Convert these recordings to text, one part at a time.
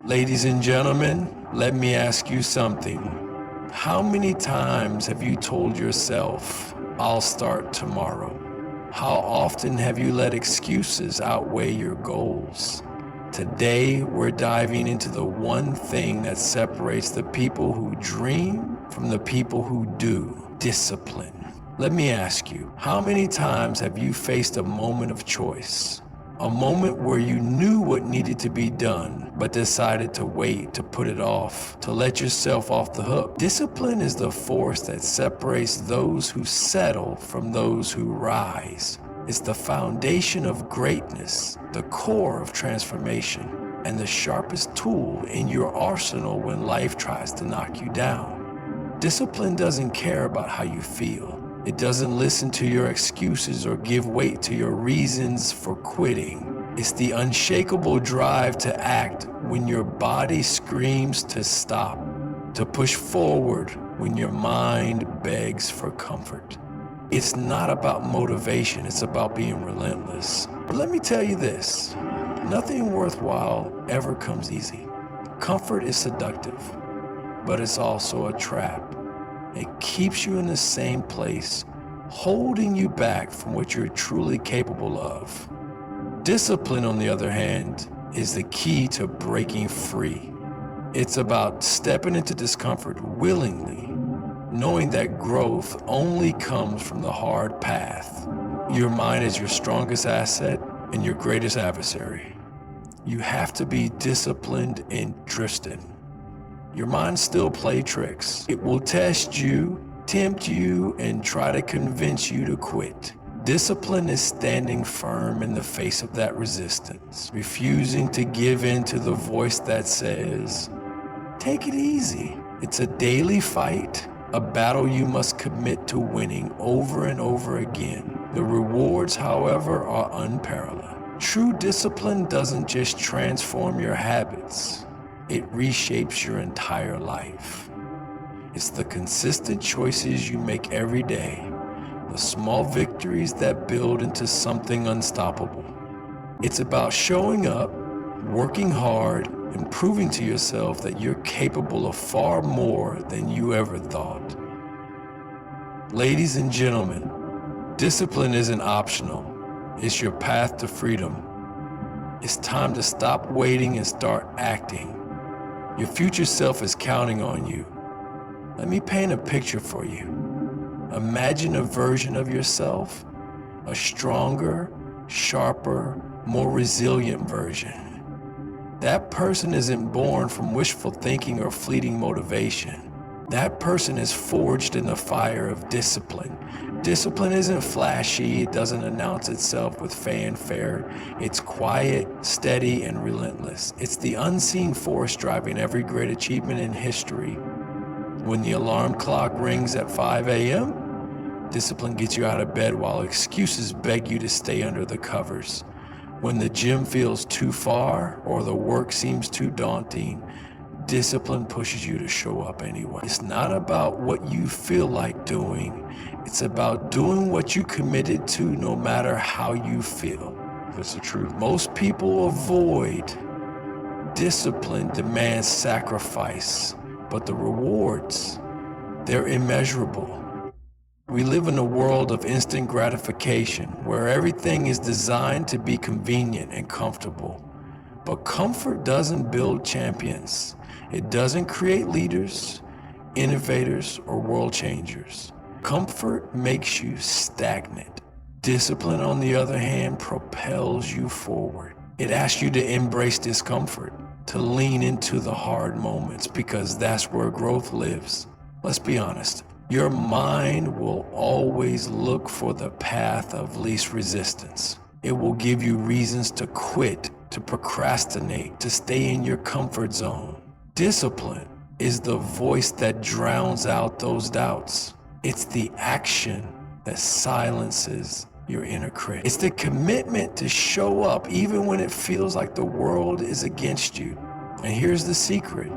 Ladies and gentlemen, let me ask you something. How many times have you told yourself, I'll start tomorrow? How often have you let excuses outweigh your goals? Today, we're diving into the one thing that separates the people who dream from the people who do: discipline. Let me ask you, how many times have you faced a moment of choice? A moment where you knew what needed to be done, but decided to wait, to put it off, to let yourself off the hook. Discipline is the force that separates those who settle from those who rise. It's the foundation of greatness, the core of transformation, and the sharpest tool in your arsenal when life tries to knock you down. Discipline doesn't care about how you feel. It doesn't listen to your excuses or give weight to your reasons for quitting. It's the unshakable drive to act when your body screams to stop, to push forward when your mind begs for comfort. It's not about motivation, it's about being relentless. But let me tell you this, nothing worthwhile ever comes easy. Comfort is seductive, but it's also a trap. It keeps you in the same place, holding you back from what you're truly capable of. Discipline, on the other hand, is the key to breaking free. It's about stepping into discomfort willingly, knowing that growth only comes from the hard path. Your mind is your strongest asset and your greatest adversary. You have to be disciplined in drifting. Your mind still plays tricks. It will test you, tempt you, and try to convince you to quit. Discipline is standing firm in the face of that resistance, refusing to give in to the voice that says, take it easy. It's a daily fight, a battle you must commit to winning over and over again. The rewards, however, are unparalleled. True discipline doesn't just transform your habits. It reshapes your entire life. It's the consistent choices you make every day, the small victories that build into something unstoppable. It's about showing up, working hard, and proving to yourself that you're capable of far more than you ever thought. Ladies and gentlemen, discipline isn't optional. It's your path to freedom. It's time to stop waiting and start acting. Your future self is counting on you. Let me paint a picture for you. Imagine a version of yourself, a stronger, sharper, more resilient version. That person isn't born from wishful thinking or fleeting motivation. That person is forged in the fire of discipline. Discipline isn't flashy, it doesn't announce itself with fanfare. It's quiet, steady, and relentless. It's the unseen force driving every great achievement in history. When the alarm clock rings at 5 a.m., discipline gets you out of bed while excuses beg you to stay under the covers. When the gym feels too far or the work seems too daunting, discipline pushes you to show up anyway. It's not about what you feel like doing. It's about doing what you committed to no matter how you feel. That's the truth. Most people avoid. Discipline demands sacrifice, but the rewards, they're immeasurable. We live in a world of instant gratification where everything is designed to be convenient and comfortable. But comfort doesn't build champions. It doesn't create leaders, innovators, or world changers. Comfort makes you stagnant. Discipline, on the other hand, propels you forward. It asks you to embrace discomfort, to lean into the hard moments, because that's where growth lives. Let's be honest. Your mind will always look for the path of least resistance. It will give you reasons to quit, to procrastinate, to stay in your comfort zone. Discipline is the voice that drowns out those doubts. It's the action that silences your inner critic. It's the commitment to show up even when it feels like the world is against you. And here's the secret.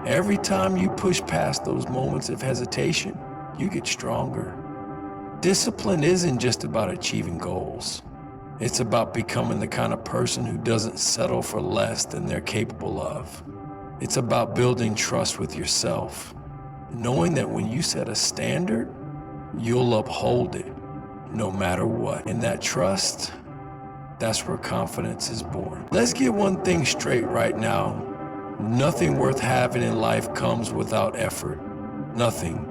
Every time you push past those moments of hesitation, you get stronger. Discipline isn't just about achieving goals. It's about becoming the kind of person who doesn't settle for less than they're capable of. It's about building trust with yourself, knowing that when you set a standard, you'll uphold it no matter what. And that trust, that's where confidence is born. Let's get one thing straight right now. Nothing worth having in life comes without effort. Nothing.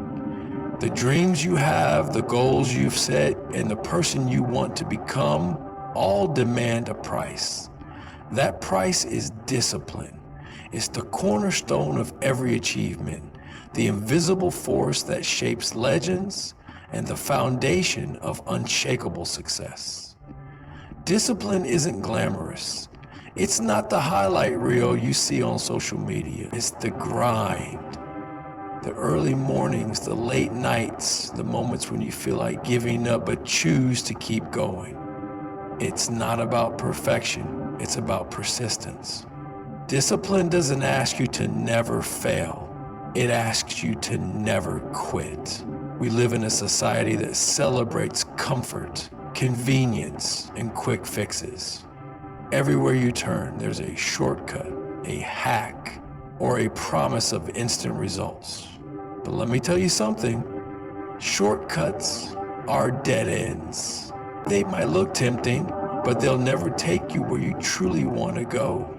The dreams you have, the goals you've set, and the person you want to become all demand a price. That price is discipline. It's the cornerstone of every achievement, the invisible force that shapes legends, and the foundation of unshakable success. Discipline isn't glamorous. It's not the highlight reel you see on social media. It's the grind. The early mornings, the late nights, the moments when you feel like giving up but choose to keep going. It's not about perfection, it's about persistence. Discipline doesn't ask you to never fail. It asks you to never quit. We live in a society that celebrates comfort, convenience, and quick fixes. Everywhere you turn, there's a shortcut, a hack, or a promise of instant results. But let me tell you something, shortcuts are dead ends. They might look tempting, but they'll never take you where you truly want to go.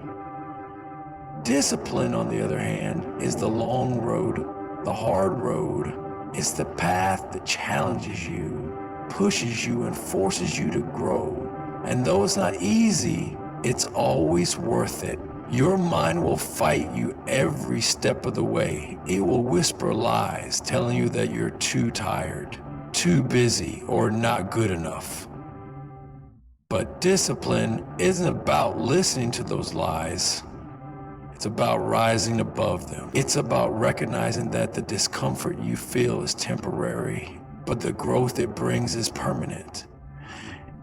Discipline, on the other hand, is the long road, the hard road. It's the path that challenges you, pushes you, and forces you to grow. And though it's not easy, it's always worth it. Your mind will fight you every step of the way. It will whisper lies, telling you that you're too tired, too busy, or not good enough. But discipline isn't about listening to those lies. It's about rising above them. It's about recognizing that the discomfort you feel is temporary, but the growth it brings is permanent.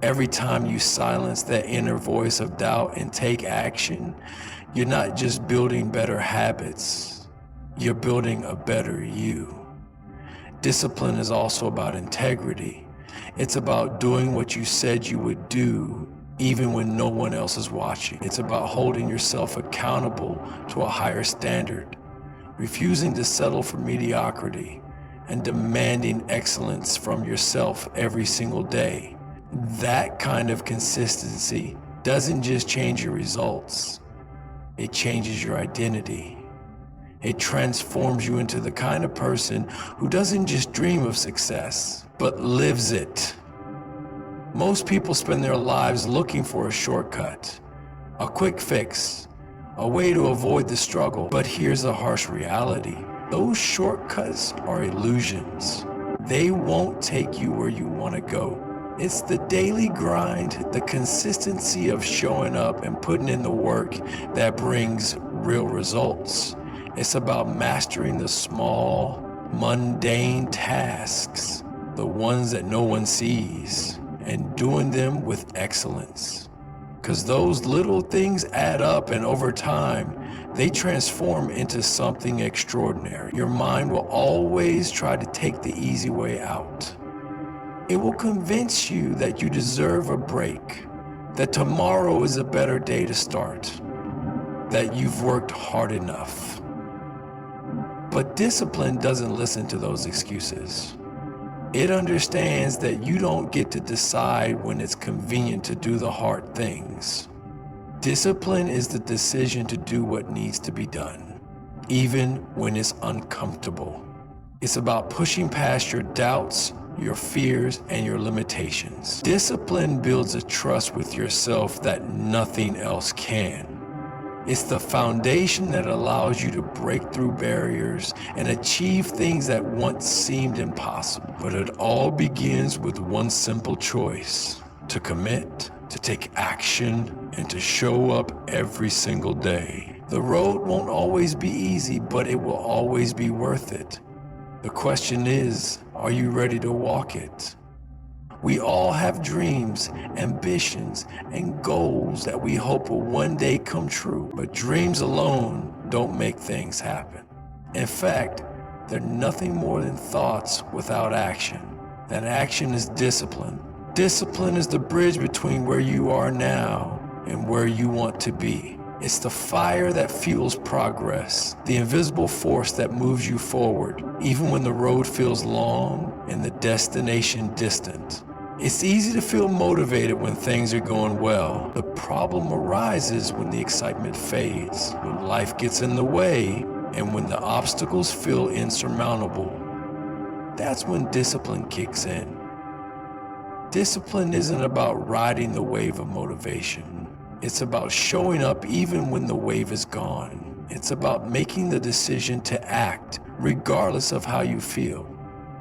Every time you silence that inner voice of doubt and take action, you're not just building better habits, you're building a better you. Discipline is also about integrity. It's about doing what you said you would do, even when no one else is watching. It's about holding yourself accountable to a higher standard, refusing to settle for mediocrity, and demanding excellence from yourself every single day. That kind of consistency doesn't just change your results, it changes your identity. It transforms you into the kind of person who doesn't just dream of success, but lives it. Most people spend their lives looking for a shortcut, a quick fix, a way to avoid the struggle. But here's the harsh reality. Those shortcuts are illusions. They won't take you where you want to go. It's the daily grind, the consistency of showing up and putting in the work that brings real results. It's about mastering the small, mundane tasks, the ones that no one sees, and doing them with excellence. Because those little things add up, and over time, they transform into something extraordinary. Your mind will always try to take the easy way out. It will convince you that you deserve a break, that tomorrow is a better day to start, that you've worked hard enough. But discipline doesn't listen to those excuses. It understands that you don't get to decide when it's convenient to do the hard things. Discipline is the decision to do what needs to be done, even when it's uncomfortable. It's about pushing past your doubts, your fears, and your limitations. Discipline builds a trust with yourself that nothing else can. It's the foundation that allows you to break through barriers and achieve things that once seemed impossible. But it all begins with one simple choice: to commit, to take action, and to show up every single day. The road won't always be easy, but it will always be worth it. The question is, are you ready to walk it? We all have dreams, ambitions, and goals that we hope will one day come true. But dreams alone don't make things happen. In fact, they're nothing more than thoughts without action. That action is discipline. Discipline is the bridge between where you are now and where you want to be. It's the fire that fuels progress, the invisible force that moves you forward, even when the road feels long and the destination distant. It's easy to feel motivated when things are going well. The problem arises when the excitement fades, when life gets in the way, and when the obstacles feel insurmountable. That's when discipline kicks in. Discipline isn't about riding the wave of motivation. It's about showing up even when the wave is gone. It's about making the decision to act regardless of how you feel.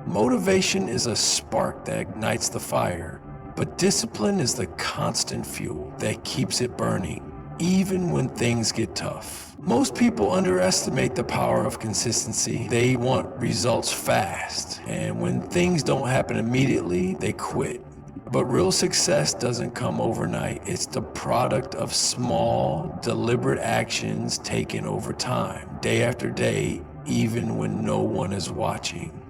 Motivation is a spark that ignites the fire, but discipline is the constant fuel that keeps it burning, even when things get tough. Most people underestimate the power of consistency. They want results fast, and when things don't happen immediately, they quit. But real success doesn't come overnight. It's the product of small, deliberate actions taken over time, day after day, even when no one is watching.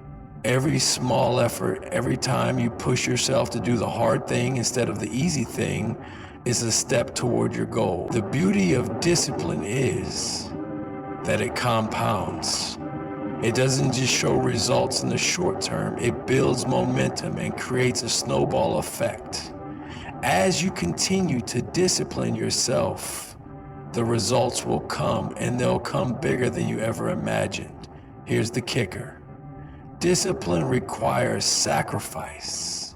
Every small effort, every time you push yourself to do the hard thing instead of the easy thing, is a step toward your goal. The beauty of discipline is that it compounds. It doesn't just show results in the short term, it builds momentum and creates a snowball effect. As you continue to discipline yourself, the results will come, and they'll come bigger than you ever imagined. Here's the kicker. Discipline requires sacrifice.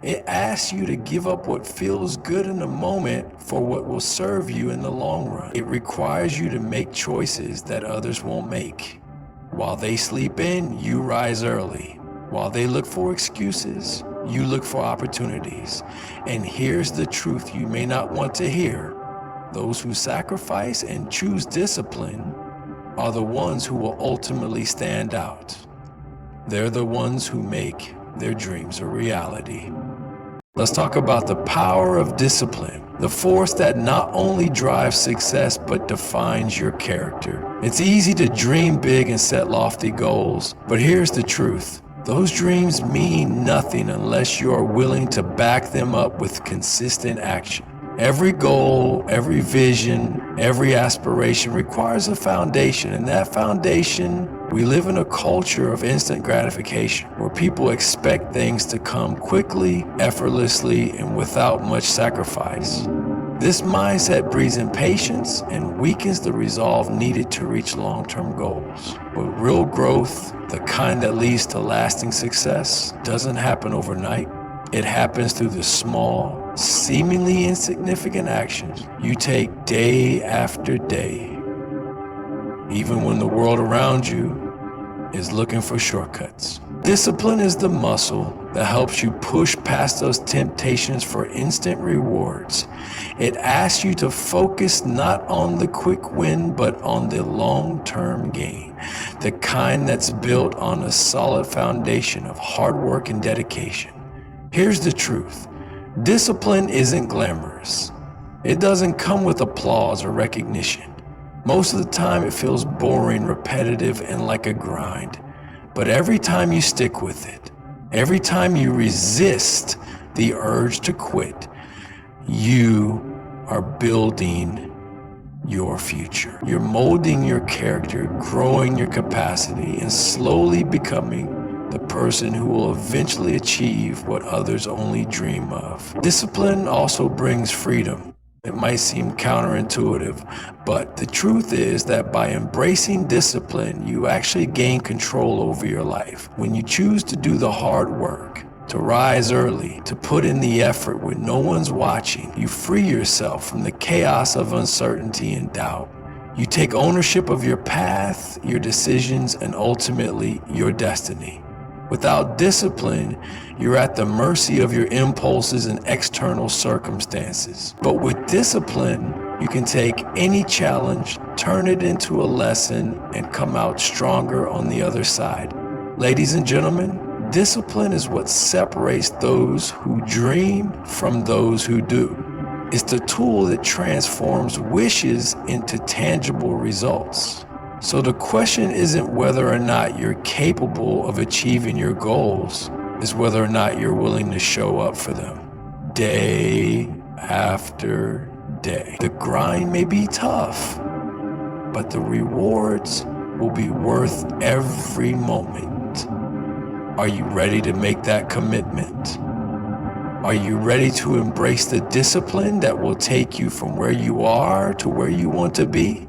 It asks you to give up what feels good in the moment for what will serve you in the long run. It requires you to make choices that others won't make. While they sleep in, you rise early. While they look for excuses, you look for opportunities. And here's the truth you may not want to hear. Those who sacrifice and choose discipline are the ones who will ultimately stand out. They're the ones who make their dreams a reality. Let's talk about the power of discipline, the force that not only drives success but defines your character. It's easy to dream big and set lofty goals, but here's the truth. Those dreams mean nothing unless you are willing to back them up with consistent action. Every goal, every vision, every aspiration requires a foundation, and that foundation, we live in a culture of instant gratification where people expect things to come quickly, effortlessly, and without much sacrifice. This mindset breeds impatience and weakens the resolve needed to reach long-term goals. But real growth, the kind that leads to lasting success, doesn't happen overnight. It happens through the small, seemingly insignificant actions you take day after day, even when the world around you is looking for shortcuts. Discipline is the muscle that helps you push past those temptations for instant rewards. It asks you to focus not on the quick win, but on the long-term gain, the kind that's built on a solid foundation of hard work and dedication. Here's the truth. Discipline isn't glamorous. It doesn't come with applause or recognition. Most of the time it feels boring, repetitive, and like a grind. But every time you stick with it, every time you resist the urge to quit, you are building your future. You're molding your character, growing your capacity, and slowly becoming the person who will eventually achieve what others only dream of. Discipline also brings freedom. It might seem counterintuitive, but the truth is that by embracing discipline, you actually gain control over your life. When you choose to do the hard work, to rise early, to put in the effort when no one's watching, you free yourself from the chaos of uncertainty and doubt. You take ownership of your path, your decisions, and ultimately your destiny. Without discipline, you're at the mercy of your impulses and external circumstances. But with discipline, you can take any challenge, turn it into a lesson, and come out stronger on the other side. Ladies and gentlemen, discipline is what separates those who dream from those who do. It's the tool that transforms wishes into tangible results. So the question isn't whether or not you're capable of achieving your goals. is whether or not you're willing to show up for them day after day. The grind may be tough, but the rewards will be worth every moment. Are you ready to make that commitment? Are you ready to embrace the discipline that will take you from where you are to where you want to be?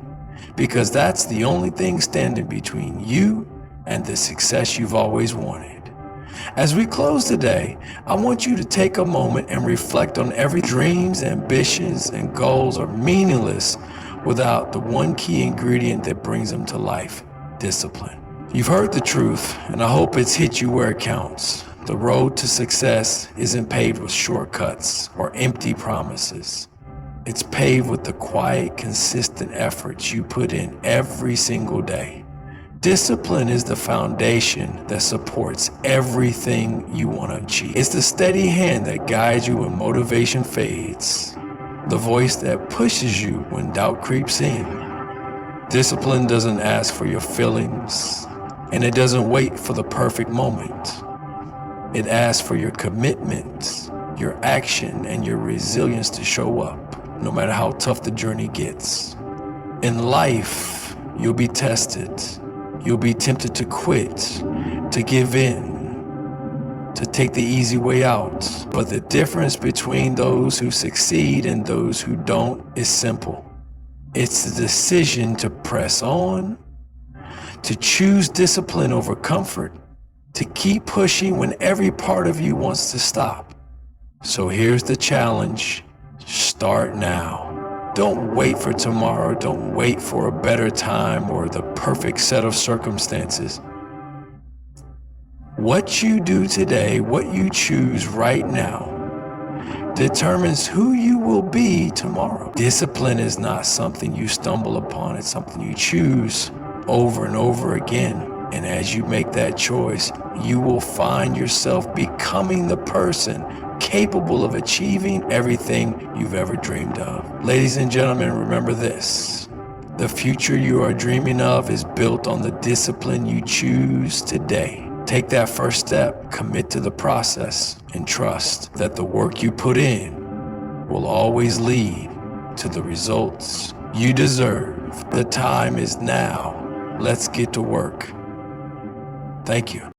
Because that's the only thing standing between you and the success you've always wanted. As we close today, I want you to take a moment and reflect on every dreams, ambitions, and goals are meaningless without the one key ingredient that brings them to life: discipline. You've heard the truth, and I hope it's hit you where it counts. The road to success isn't paved with shortcuts or empty promises. It's paved with the quiet, consistent efforts you put in every single day. Discipline is the foundation that supports everything you want to achieve. It's the steady hand that guides you when motivation fades, the voice that pushes you when doubt creeps in. Discipline doesn't ask for your feelings, and it doesn't wait for the perfect moment. It asks for your commitment, your action, and your resilience to show up, no matter how tough the journey gets. In life, you'll be tested. You'll be tempted to quit, to give in, to take the easy way out. But the difference between those who succeed and those who don't is simple. It's the decision to press on, to choose discipline over comfort, to keep pushing when every part of you wants to stop. So here's the challenge: start now. Don't wait for tomorrow. Don't wait for a better time or the perfect set of circumstances. What you do today, what you choose right now, determines who you will be tomorrow. Discipline is not something you stumble upon. It's something you choose over and over again. And as you make that choice, you will find yourself becoming the person capable of achieving everything you've ever dreamed of. Ladies and gentlemen, remember this: the future you are dreaming of is built on the discipline you choose today. Take that first step, commit to the process, and trust that the work you put in will always lead to the results you deserve. The time is now. Let's get to work. Thank you.